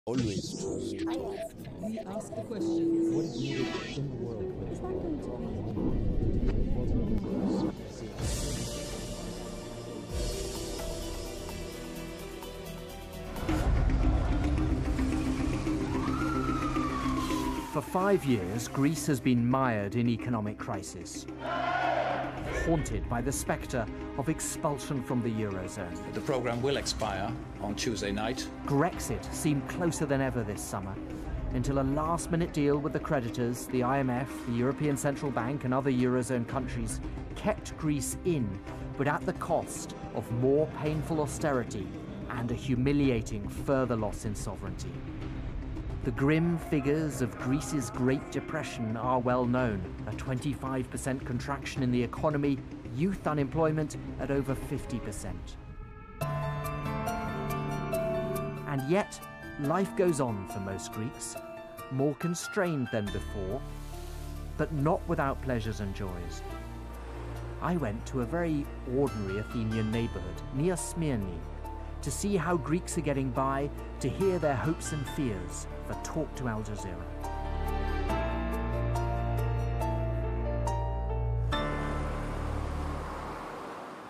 Always choose to talk. We ask the question, what is needed in the world? For 5 years, Greece has been mired in economic crisis, haunted by the spectre of expulsion from the Eurozone. The programme will expire on Tuesday night. Brexit seemed closer than ever this summer, until a last-minute deal with the creditors, the IMF, the European Central Bank and other Eurozone countries kept Greece in, but at the cost of more painful austerity and a humiliating further loss in sovereignty. The grim figures of Greece's Great Depression are well known, a 25% contraction in the economy, youth unemployment at over 50%. And yet, life goes on for most Greeks, more constrained than before, but not without pleasures and joys. I went to a very ordinary Athenian neighbourhood near Smyrni to see how Greeks are getting by, to hear their hopes and fears for Talk to Al Jazeera.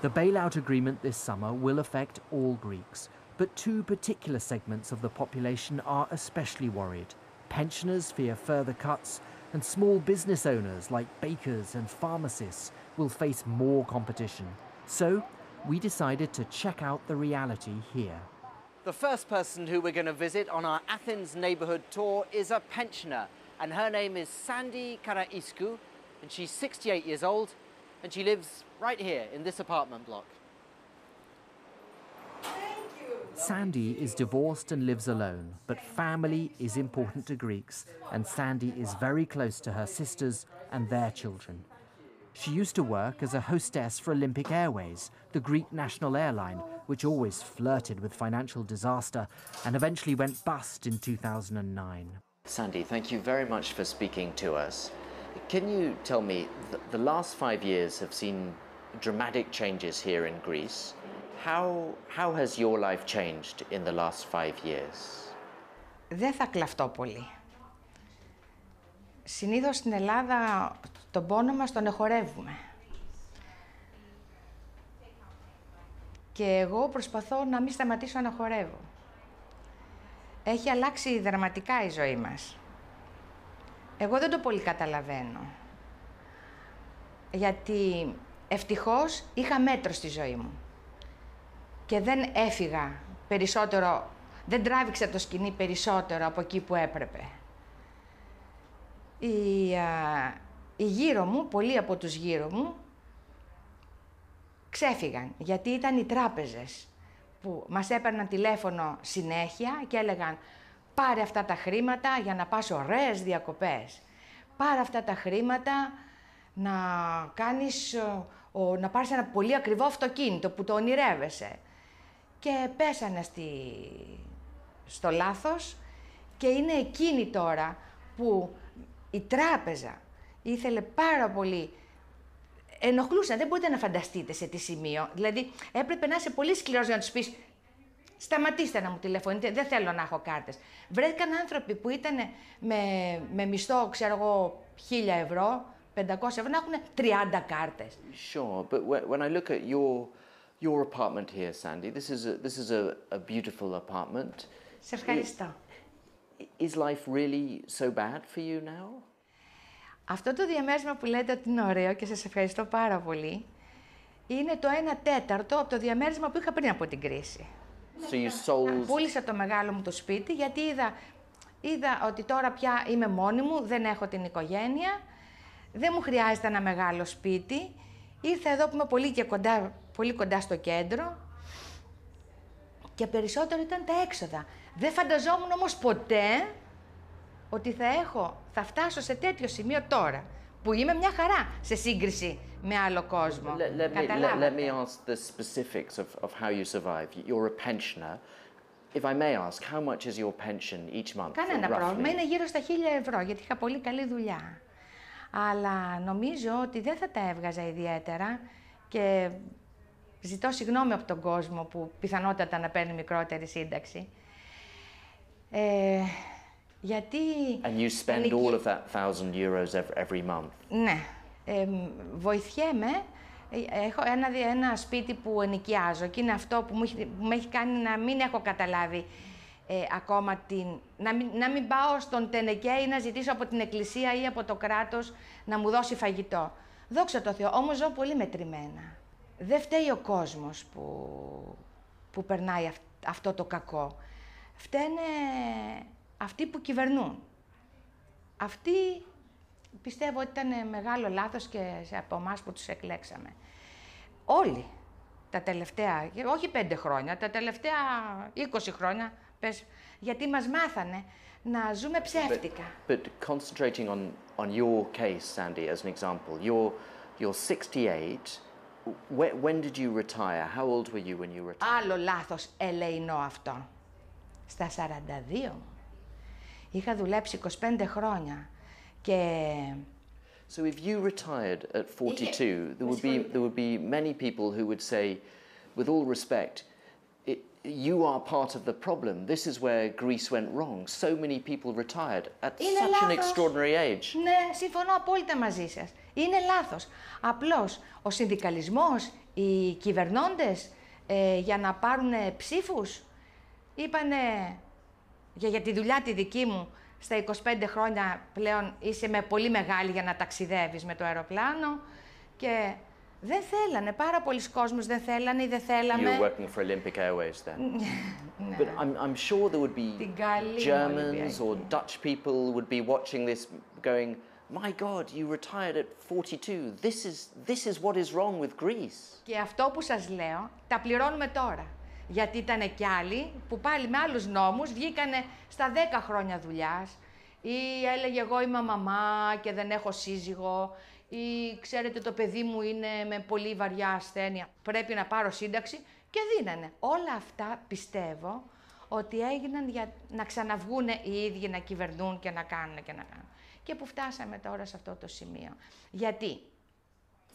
The bailout agreement this summer will affect all Greeks, but two particular segments of the population are especially worried. Pensioners fear further cuts, and small business owners like bakers and pharmacists will face more competition. So, we decided to check out the reality here. The first person who we're going to visit on our Athens neighbourhood tour is a pensioner, and her name is Sandy Karaiskou, and she's 68 years old, and she lives right here in this apartment block. Sandy is divorced and lives alone, but family is important to Greeks, and Sandy is very close to her sisters and their children. She used to work as a hostess for Olympic Airways, the Greek national airline, which always flirted with financial disaster and eventually went bust in 2009. Sandy, thank you very much for speaking to us. Can you tell me, the last 5 years have seen dramatic changes here in Greece. How has your life changed in the last 5 years? Δεν θα κλαφτώ πολύ. Συνήθως στην Ελλάδα τον πόνο μας τον εχορεύουμε. Και εγώ προσπαθώ να μην σταματήσω να χορεύω. Έχει αλλάξει δραματικά η ζωή μας. Εγώ δεν το πολύ καταλαβαίνω. Γιατί ευτυχώς είχα μέτρο στη ζωή μου. Και δεν έφυγα περισσότερο, δεν τράβηξα το σκηνή περισσότερο από εκεί που έπρεπε. Οι γύρω μου, πολλοί από τους γύρω μου, ξέφυγαν, γιατί ήταν οι τράπεζες που μας έπαιρναν τηλέφωνο συνέχεια και έλεγαν πάρε αυτά τα χρήματα για να πας ωραίες διακοπές. Πάρε αυτά τα χρήματα να να πάρεις ένα πολύ ακριβό αυτοκίνητο που το ονειρεύεσαι. Και πέσανε στο λάθος και είναι εκείνη τώρα που η τράπεζα ήθελε πάρα πολύ, ενοχλούσαν, δεν μπορείτε να φανταστείτε σε τι σημείο, δηλαδή έπρεπε να είσαι πολύ σκληρός για να τους πεις σταματήστε να μου τηλεφωνείτε, δεν θέλω να έχω κάρτες. Βρέθηκαν άνθρωποι που ήταν με μισθό, ξέρω εγώ, 1.000 ευρώ, 500 ευρώ, να έχουν 30 κάρτες. Sure, but when I look at your apartment here, Sandy, this is a beautiful apartment. Σε ευχαριστώ. Is life really so bad for you now? Αυτό το διαμέρισμα που λέτε ότι είναι ωραίο και σας ευχαριστώ πάρα πολύ, είναι το 1/4 από το διαμέρισμα που είχα πριν από την κρίση. So you sold... Πούλησα το μεγάλο μου το σπίτι γιατί είδα ότι τώρα πια είμαι μόνη μου, δεν έχω την οικογένεια, δεν μου χρειάζεται ένα μεγάλο σπίτι. Ήρθα εδώ που είμαι πολύ κοντά στο κέντρο και περισσότερο ήταν τα έξοδα. Δεν φανταζόμουν όμως ποτέ ότι θα φτάσω σε τέτοιο σημείο τώρα, που είμαι μια χαρά σε σύγκριση με άλλο κόσμο. Let me ask the specifics of how you survive. You're a pensioner. If I may ask, how much is your pension each month? Κανένα πρόβλημα, είναι γύρω στα 1.000 ευρώ, γιατί είχα πολύ καλή δουλειά. Αλλά νομίζω ότι δεν θα τα έβγαζα ιδιαίτερα και ζητώ συγγνώμη από τον κόσμο που πιθανότατα να παίρνει μικρότερη σύνταξη. Γιατί... And you spend all of that €1,000 every month? Ναι. Βοηθιέμαι. Έχω ένα σπίτι που ενοικιάζω και είναι αυτό που με έχει κάνει να μην έχω καταλάβει ακόμα να μην πάω στον τενεκέ ή να ζητήσω από την εκκλησία ή από το κράτος να μου δώσει φαγητό. Δόξα τω Θεώ, όμως ζω πολύ μετρημένα. Δεν φταίει ο κόσμος που περνάει αυτό το κακό. Φταίνε αυτοί που κυβερνούν. Αυτοί πιστεύω ότι ήταν μεγάλο λάθος και από εμάς που τους εκλέξαμε. Όλοι τα τελευταία, όχι 5 χρόνια, τα τελευταία 20 χρόνια, γιατί μας μάθανε να ζούμε ψεύτικα. But concentrating on your case, Sandy, as an example, you're 68. When did you retire? How old were you when you retired? Άλλο λάθος ελεεινό αυτό. Στα 42. Είχα δουλέψει 25 χρόνια και... So if you retired at 42, there would be many people who would say, with all respect, you are part of the problem. This is where Greece went wrong. So many people retired at such an extraordinary age. Ναι, συμφωνώ απόλυτα μαζί σας. Είναι λάθος. Απλώς ο συνδικαλισμός, οι κυβερνώντες για να πάρουν ψήφους, είπανε για τη δουλειά τη δική μου, στα 25 χρόνια πλέον είσαι πολύ μεγάλη για να ταξιδεύεις με το αεροπλάνο και δεν θέλανε, πάρα πολλοί κόσμος δεν θέλανε ή δεν θέλαμε. You were working for Olympic Airways then. But I'm sure there would be Germans or Dutch people would be watching this going, my God, you retired at 42. This is what is wrong with Greece. Και αυτό που σας λέω, τα πληρώνουμε τώρα. Γιατί ήταν κι άλλοι που πάλι με άλλους νόμους βγήκανε στα 10 χρόνια δουλειάς ή έλεγε εγώ είμαι μαμά και δεν έχω σύζυγο ή ξέρετε το παιδί μου είναι με πολύ βαριά ασθένεια, πρέπει να πάρω σύνταξη και δίνανε. Όλα αυτά πιστεύω ότι έγιναν για να ξαναβγούνε οι ίδιοι να κυβερνούν και να κάνουν και να κάνουν. Και που φτάσαμε τώρα σε αυτό το σημείο. Γιατί?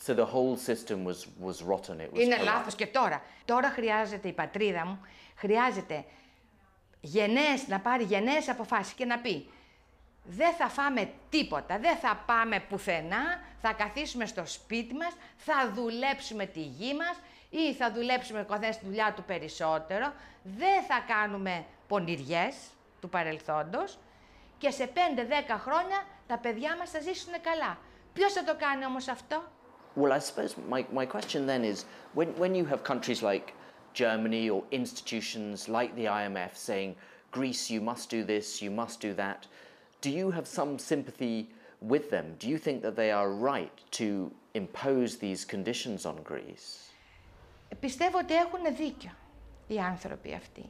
So the whole system was rotten. It was είναι λάθος και τώρα. Τώρα χρειάζεται η πατρίδα μου, χρειάζεται να πάρει γενναίες αποφάσεις και να πει δεν θα φάμε τίποτα, δεν θα πάμε πουθενά, θα καθίσουμε στο σπίτι μας, θα δουλέψουμε τη γη μας ή θα δουλέψουμε ο καθένας τη δουλειά του περισσότερο, δεν θα κάνουμε πονηριές του παρελθόντος και σε 5-10 χρόνια τα παιδιά μας θα ζήσουν καλά. Ποιος θα το κάνει όμως αυτό? Well, I suppose my question then is, when you have countries like Germany or institutions like the IMF saying, Greece, you must do this, you must do that, do you have some sympathy with them? Do you think that they are right to impose these conditions on Greece? Πιστεύω ότι έχουν δίκιο οι άνθρωποι αυτοί,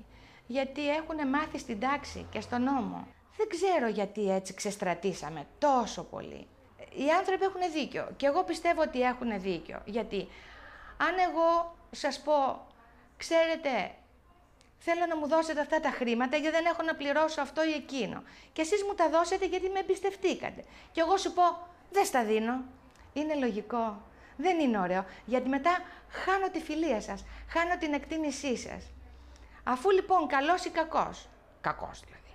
γιατί έχουν μάθει στην τάξη και στον νόμο. Δεν ξέρω γιατί έτσι ξεστρατήσαμε τόσο πολύ. Οι άνθρωποι έχουν δίκιο και εγώ πιστεύω ότι έχουν δίκιο, γιατί αν εγώ σας πω, ξέρετε, θέλω να μου δώσετε αυτά τα χρήματα γιατί δεν έχω να πληρώσω αυτό ή εκείνο και εσείς μου τα δώσετε γιατί με εμπιστευτήκατε και εγώ σου πω, δεν στα δίνω, είναι λογικό, δεν είναι ωραίο, γιατί μετά χάνω τη φιλία σας, χάνω την εκτίμησή σας. Αφού λοιπόν καλός ή κακός δηλαδή,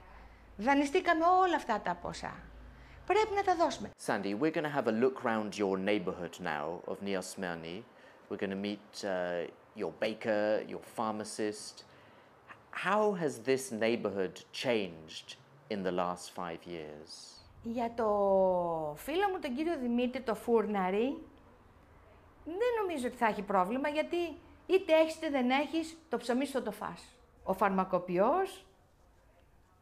δανειστήκαμε όλα αυτά τα ποσά. Πρέπει να τα δώσουμε. Sandy, we're going to have a look round your neighborhood now of Nia Smyrni. We're going to meet your baker, your pharmacist. How has this neighborhood changed in the last 5 years? Για το φίλο μου τον κύριο Δημήτρη, το φούρναρι, δεν νομίζω ότι θα έχει πρόβλημα, γιατί είτε έχεις είτε δεν έχεις, το ψωμί σου το φας. Ο φαρμακοποιός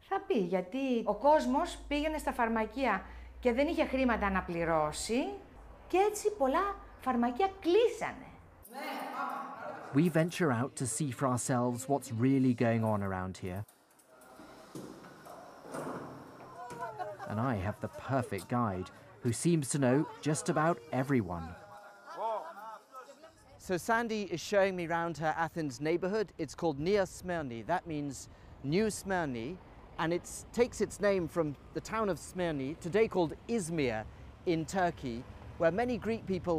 θα πει, γιατί ο κόσμος πήγαινε στα φαρμακεία και δεν είχε χρήματα να πληρώσει και έτσι πολλά φαρμακεία κλείσανε. We venture out to see for ourselves what's really going on around here. And I have the perfect guide who seems to know just about everyone. So Sandy is showing me around her Athens neighborhood. It's called Nia Smyrni. That means New Smyrni. And it takes its name from the town of Smyrni, today called Izmir in Turkey, where many Greek people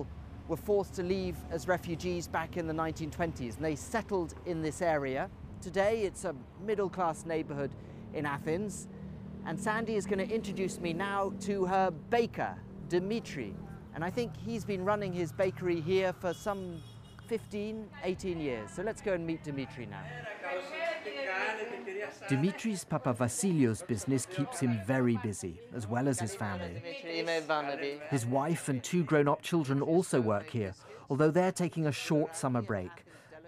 were forced to leave as refugees back in the 1920s, and they settled in this area. Today it's a middle-class neighborhood in Athens. And Sandy is going to introduce me now to her baker, Dimitri. And I think he's been running his bakery here for some 15, 18 years. So let's go and meet Dimitri now. Dimitri's Papa Vasilio's business keeps him very busy, as well as his family. His wife and 2 grown-up children also work here, although they're taking a short summer break.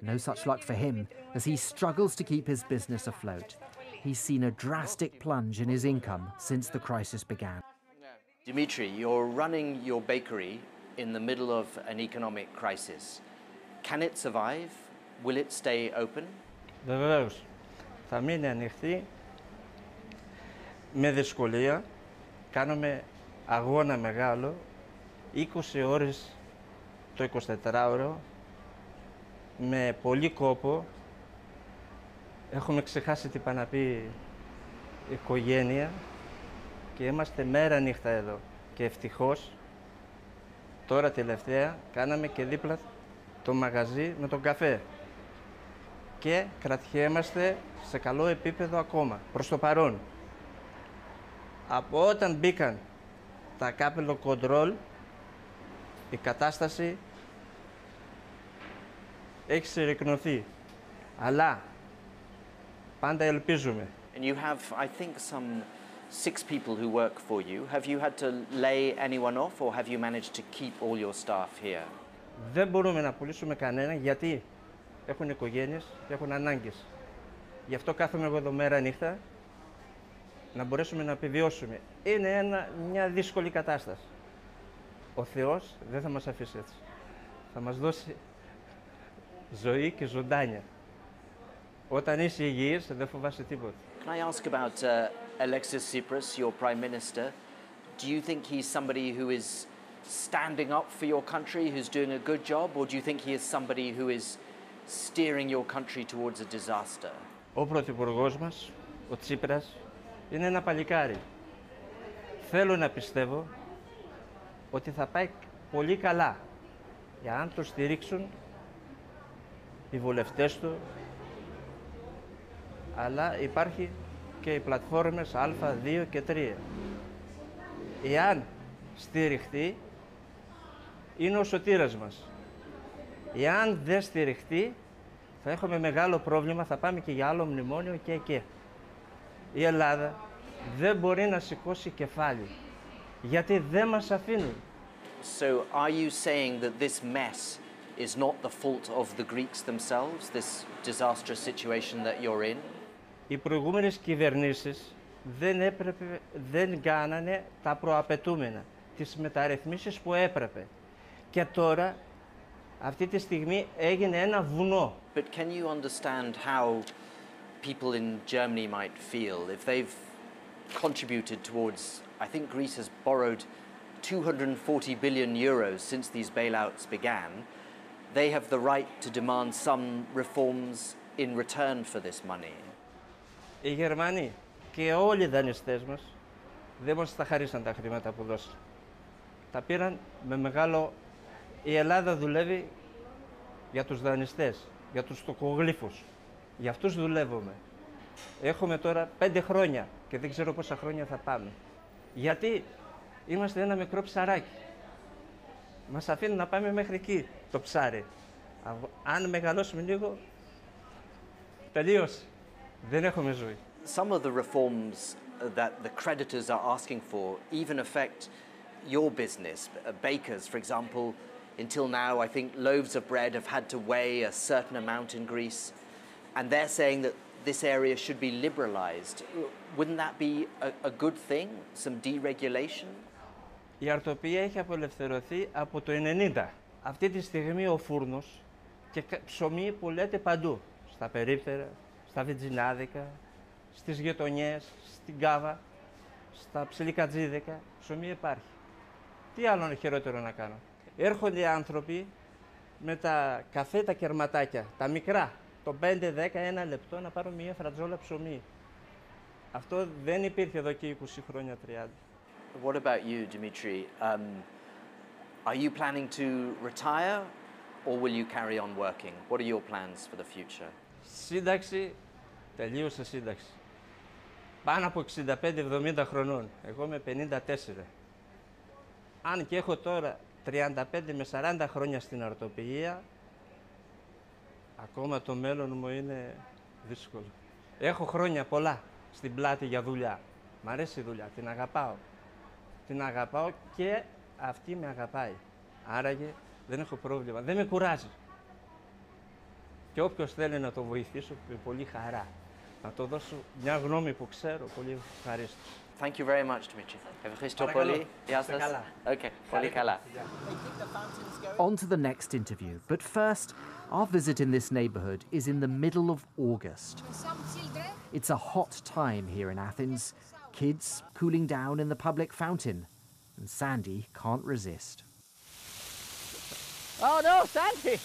No such luck for him, as he struggles to keep his business afloat. He's seen a drastic plunge in his income since the crisis began. Dimitri, you're running your bakery in the middle of an economic crisis. Can it survive? Will it stay open? Βεβαίως, θα μείνει ανοιχτή με δυσκολία. Κάνουμε αγώνα μεγάλο, 20 ώρες το 24ωρο, με πολύ κόπο. Έχουμε ξεχάσει τι πάει να πει οικογένεια και είμαστε μέρα νύχτα εδώ. Και ευτυχώς, τώρα τελευταία, κάναμε και δίπλα το μαγαζί με τον καφέ. Και κρατιέμαστε σε καλό επίπεδο ακόμα, προς το παρόν. Από όταν μπήκαν τα κάπελο κοντρόλ, η κατάσταση έχει συρρικνωθεί. Αλλά πάντα ελπίζουμε. And you have, I think, some 6 people who work for you. Have you had to lay anyone off or have you managed to keep all your staff here? Δεν μπορούμε να πουλήσουμε κανένα γιατί έχουν οικογένειες και έχουν ανάγκες. Γι' αυτό κάθομαι εγώ εδώ μέρα νύχτα να μπορέσουμε να επιβιώσουμε. Είναι μια δύσκολη κατάσταση. Ο Θεός δεν θα μας αφήσει έτσι. Θα μας δώσει ζωή και ζωντάνια. Όταν είσαι υγιής δεν φοβάσαι τίποτα. Can I ask about Alexis Tsipras, your Prime Minister? Do you think he's somebody who is standing up for your country, who's doing a good job, or do you think he is somebody who is steering your country towards a disaster? Ο πρωθυπουργός μας, ο Τσίπρας, είναι ένα παλικάρι. Θέλω να πιστεύω ότι θα πάει πολύ καλά. Για αν το στηρίξουν οι βουλευτές του, αλλά υπάρχει και οι πλατφόρμες Α2 και 3. Εάν στηριχτεί, είναι ο σωτήρας μας. Εάν δεν στηριχτεί, θα έχουμε μεγάλο πρόβλημα, θα πάμε και για άλλο μνημόνιο και εκεί. Η Ελλάδα δεν μπορεί να σηκώσει κεφάλι, γιατί δεν μας αφήνουν. So are you saying that this mess is not the fault of the Greeks themselves, this disastrous situation that you're in? Οι προηγούμενες κυβερνήσεις δεν κάνανε τα προαπαιτούμενα, τις μεταρρυθμίσεις που έπρεπε. Και τώρα, αυτή τη στιγμή, έγινε ένα βουνό. But can you understand how people in Germany might feel if they've contributed towards, I think Greece has borrowed 240 billion euros since these bailouts began. They have the right to demand some reforms in return for this money. Οι Γερμανοί και όλοι οι δανειστές μας δεν μας τα χαρίσαν τα χρήματα που δώσαν. Τα πήραν με μεγάλο... Η Ελλάδα δουλεύει για τους δανειστές, για τους τοκογλύφους. Για αυτούς δουλεύουμε. Έχουμε τώρα 5 χρόνια και δεν ξέρω πόσα χρόνια θα πάμε. Γιατί είμαστε ένα μικρό ψαράκι. Μας αφήνουν να πάμε μέχρι εκεί το ψάρι. Αν μεγαλώσουμε λίγο, τελείωσε. Δεν έχουμε ζωή. Some of the reforms that the creditors are asking for even affect your business. Bakers, for example, until now, I think loaves of bread have had to weigh a certain amount in Greece, and they're saying that this area should be liberalized. Wouldn't that be a good thing, some deregulation? Η αρτοπία έχει απελευθερωθεί από το 1990. Αυτή τη στιγμή ο φούρνος και ψωμί πουλέται παντού. Στα περίπτερα, στα βιτζινάδικα, στις γειτονιές, στην Κάβα, στα ψιλικατζίδικα. Ψωμί υπάρχει. Τι άλλο είναι χειρότερο να κάνω. Έρχονται οι άνθρωποι με τα καφέ, τα κερματάκια, τα μικρά, το 5, 10, 1 λεπτό να πάρουν μια φρατζόλα ψωμί. Αυτό δεν υπήρχε εδώ και 20 χρόνια, 30. What about you, Dimitri? Are you planning to retire or will you carry on working? What are your plans for the future? Σύνταξη, τελείωσε σύνταξη. πάνω από 65-70 χρονών. Εγώ είμαι 54. Αν και έχω τώρα 35 με 40 χρόνια στην αρτοποιία, ακόμα το μέλλον μου είναι δύσκολο. Έχω χρόνια πολλά στην πλάτη για δουλειά. Μ' αρέσει η δουλειά, την αγαπάω. Την αγαπάω και αυτή με αγαπάει. Άραγε δεν έχω πρόβλημα, δεν με κουράζει. Και όποιος θέλει να το βοηθήσω, με πολύ χαρά. Να το δώσω μια γνώμη που ξέρω, πολύ ευχαρίστω. Thank you very much, Dimitri. Ευχαριστώ Παρακαλώ. πολύ. Γεια σας. Καλά. Okay, πολύ καλά. On to the next interview, but first, our visit in this neighbourhood is in the middle of August. It's a hot time here in Athens, kids cooling down in the public fountain, and Sandy can't resist. Oh no, Sandy!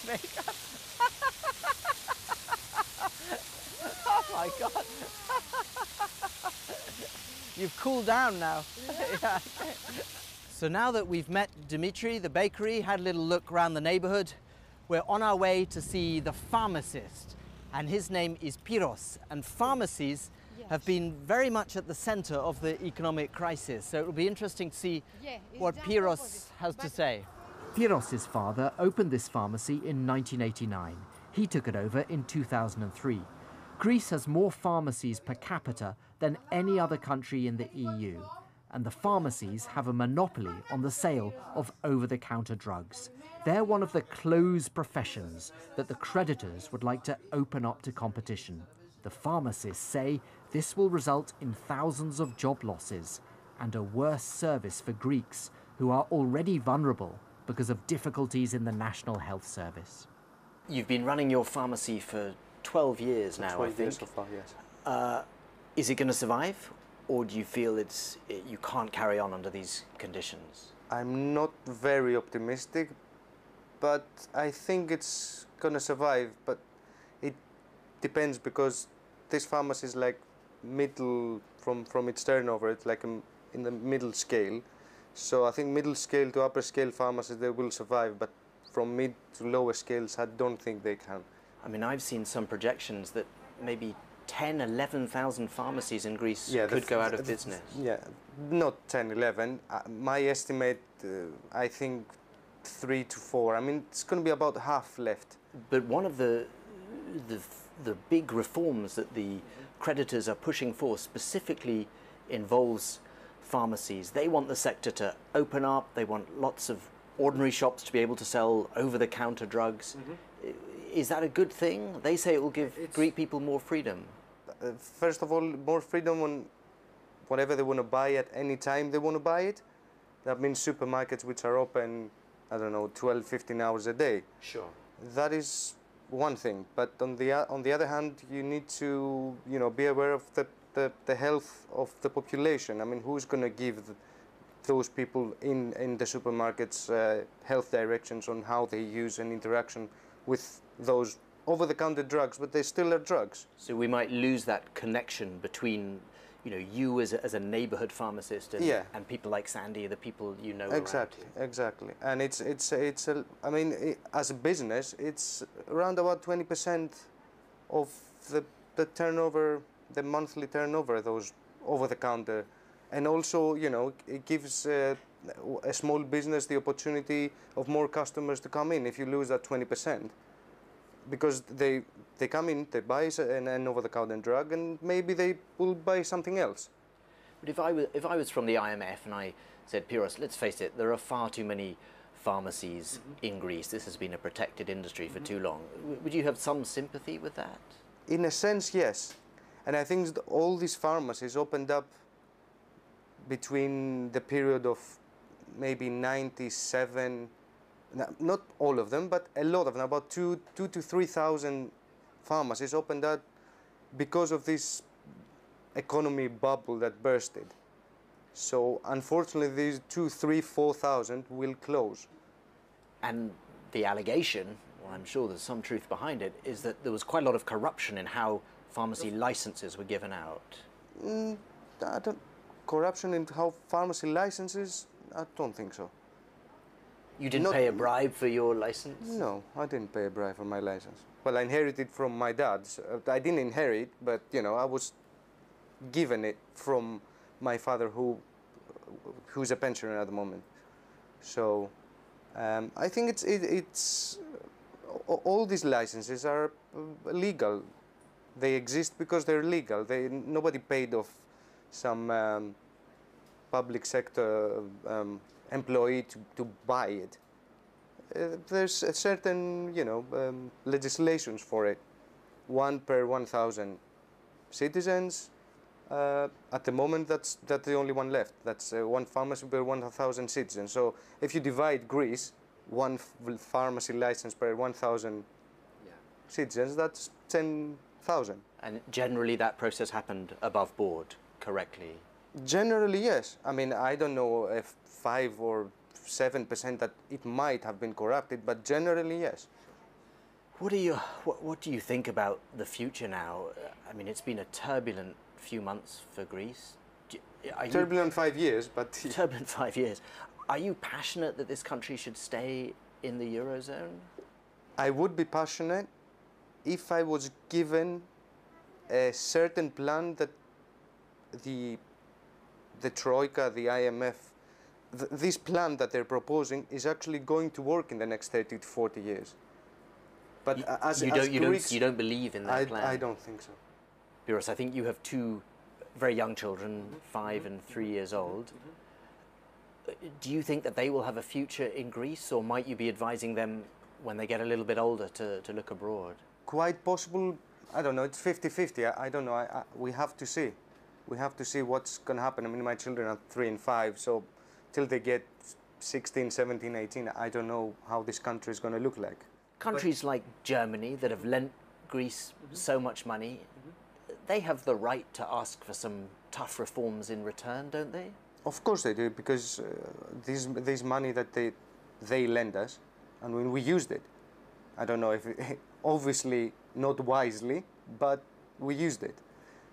Oh my God! You've cooled down now. Yeah. So now that we've met Dimitri, the bakery, had a little look around the neighbourhood, we're on our way to see the pharmacist, and his name is Piros. And pharmacies have been very much at the centre of the economic crisis, so it will be interesting to see what Piros has to say. Piros's father opened this pharmacy in 1989. He took it over in 2003. Greece has more pharmacies per capita than any other country in the EU, and the pharmacies have a monopoly on the sale of over-the-counter drugs. They're one of the closed professions that the creditors would like to open up to competition. The pharmacists say this will result in thousands of job losses and a worse service for Greeks who are already vulnerable because of difficulties in the National Health Service. You've been running your pharmacy for 12 years now, 12 I think. years so far, yes. Is it going to survive, or do you feel you can't carry on under these conditions? I'm not very optimistic, but I think it's going to survive. But it depends, because this pharmacy is like middle from its turnover. It's like in the middle scale. So I think middle scale to upper scale pharmacies, they will survive. But from mid to lower scales, I don't think they can. I mean, I've seen some projections that maybe 10, 11,000 pharmacies in Greece could go out of business. Yeah, not 10, 11. My estimate, I think 3 to 4. I mean, it's going to be about half left. But one of the big reforms that the creditors are pushing for specifically involves pharmacies. They want the sector to open up. They want lots of ordinary shops to be able to sell over-the-counter drugs. Is that a good thing? They say it will give Greek people more freedom. First of all, more freedom on whatever they want to buy at any time they want to buy it. That means supermarkets which are open, I don't know, 12, 15 hours a day. Sure. That is one thing. But on the other hand, you need to, be aware of the health of the population. I mean, who's going to give those people in the supermarkets health directions on how they use and interaction with those over-the-counter drugs, but they still are drugs. So we might lose that connection between, you as a neighbourhood pharmacist and people like Sandy, the people you know Exactly, around you. exactly. And as a business, it's around about 20% of the turnover, the monthly turnover, those over-the-counter. And also, it gives a small business the opportunity of more customers to come in if you lose that 20%. Because they come in, they buy an over-the-counter drug, and maybe they will buy something else. But if I was from the IMF and I said, Piros, let's face it, there are far too many pharmacies in Greece. This has been a protected industry for too long. Would you have some sympathy with that? In a sense, yes. And I think all these pharmacies opened up between the period of maybe 97, not all of them, but a lot of them, about 2,000 to 3,000 pharmacies opened up because of this economy bubble that bursted. So unfortunately, these 2, 3, 4,000 will close. And the allegation, well, I'm sure there's some truth behind it, is that there was quite a lot of corruption in how pharmacy licenses were given out. Corruption in how pharmacy licenses, I don't think so. You didn't pay a bribe for your license? No, I didn't pay a bribe for my license. Well, I inherited from my dad. I didn't inherit, but I was given it from my father, who's a pensioner at the moment. So I think it's all these licenses are legal. They exist because they're legal. Nobody paid off some public sector employee to buy it. There's a certain, legislations for it. 1 per 1,000 citizens. At the moment, that's the only one left. That's one pharmacy per 1,000 citizens. So if you divide Greece, one pharmacy license per 1,000 citizens, that's 10,000. And generally that process happened above board, correctly? Generally, yes. I mean, I don't know if 5 or 7% that it might have been corrupted, but generally, yes. What do you think about the future now? I mean, it's been a turbulent few months for Greece. Turbulent 5 years, but... Turbulent 5 years. Are you passionate that this country should stay in the Eurozone? I would be passionate if I was given a certain plan that the Troika, the IMF, this plan that they're proposing is actually going to work in the next 30 to 40 years. But you don't believe in that plan? I don't think so. Piros, I think you have 2 very young children, 5 and 3 years old. Do you think that they will have a future in Greece, or might you be advising them when they get a little bit older to look abroad? Quite possible. I don't know. It's 50-50. I don't know. We have to see. We have to see what's going to happen. I mean, my children are 3 and 5, so till they get 16, 17, 18, I don't know how this country is going to look like. Countries like Germany that have lent Greece so much money, they have the right to ask for some tough reforms in return, don't they? Of course they do, because this money that they lend us, and when we used it, I don't know if obviously not wisely, but we used it.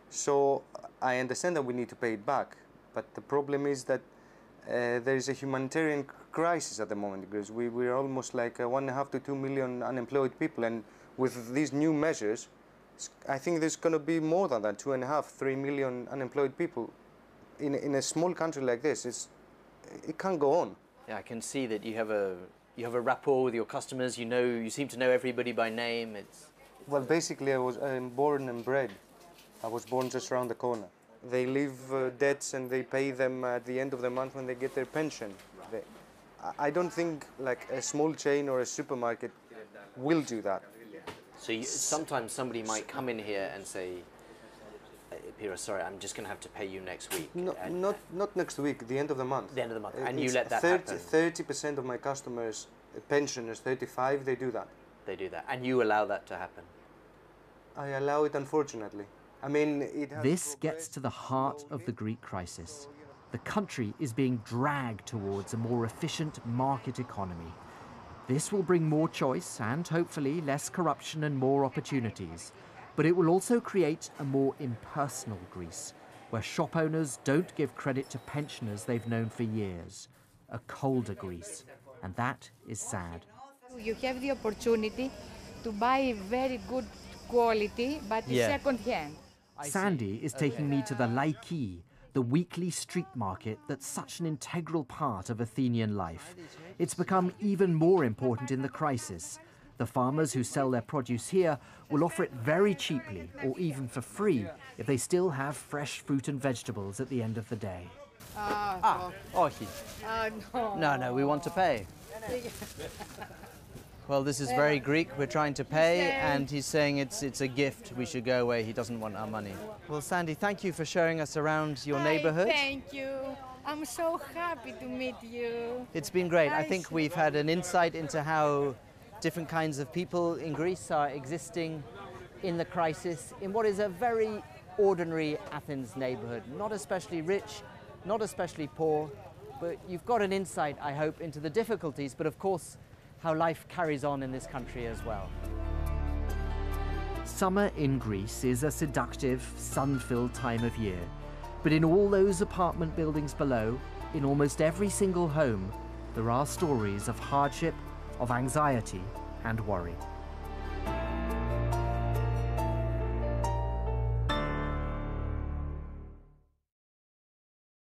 So I understand that we need to pay it back, but the problem is that there is a humanitarian crisis at the moment because we're almost like 1.5 to 2 million unemployed people, and with these new measures, I think there's going to be more than that, 2.5, 3 million unemployed people. In a small country like this, it can't go on. Yeah, I can see that you have a rapport with your customers. You seem to know everybody by name. Well, basically, I'm born and bred. I was born just around the corner. They leave debts and they pay them at the end of the month when they get their pension. I don't think like a small chain or a supermarket will do that. So sometimes somebody might come in here and say, Piros, sorry, I'm just going to have to pay you next week. No, not next week, the end of the month. The end of the month, and you let that happen? 30% of my customers, pensioners, 35, they do that. They do that, and you allow that to happen? I allow it, unfortunately. I mean, this gets to the heart of the Greek crisis. The country is being dragged towards a more efficient market economy. This will bring more choice and hopefully less corruption and more opportunities. But it will also create a more impersonal Greece, where shop owners don't give credit to pensioners they've known for years. A colder Greece, and that is sad. You have the opportunity to buy very good quality, but second hand. Sandy is taking me to the Laiki, the weekly street market that's such an integral part of Athenian life. It's become even more important in the crisis. The farmers who sell their produce here will offer it very cheaply or even for free if they still have fresh fruit and vegetables at the end of the day. No, we want to pay. Well, this is very Greek. We're trying to pay, and he's saying it's a gift. We should go away. He doesn't want our money. Well, Sandy, thank you for showing us around your neighborhood. Thank you. I'm so happy to meet you. It's been great. I think we've had an insight into how different kinds of people in Greece are existing in the crisis in what is a very ordinary Athens neighborhood. Not especially rich, not especially poor, but you've got an insight, I hope, into the difficulties, but of course, how life carries on in this country as well. Summer in Greece is a seductive, sun-filled time of year. But in all those apartment buildings below, in almost every single home, there are stories of hardship, of anxiety and worry.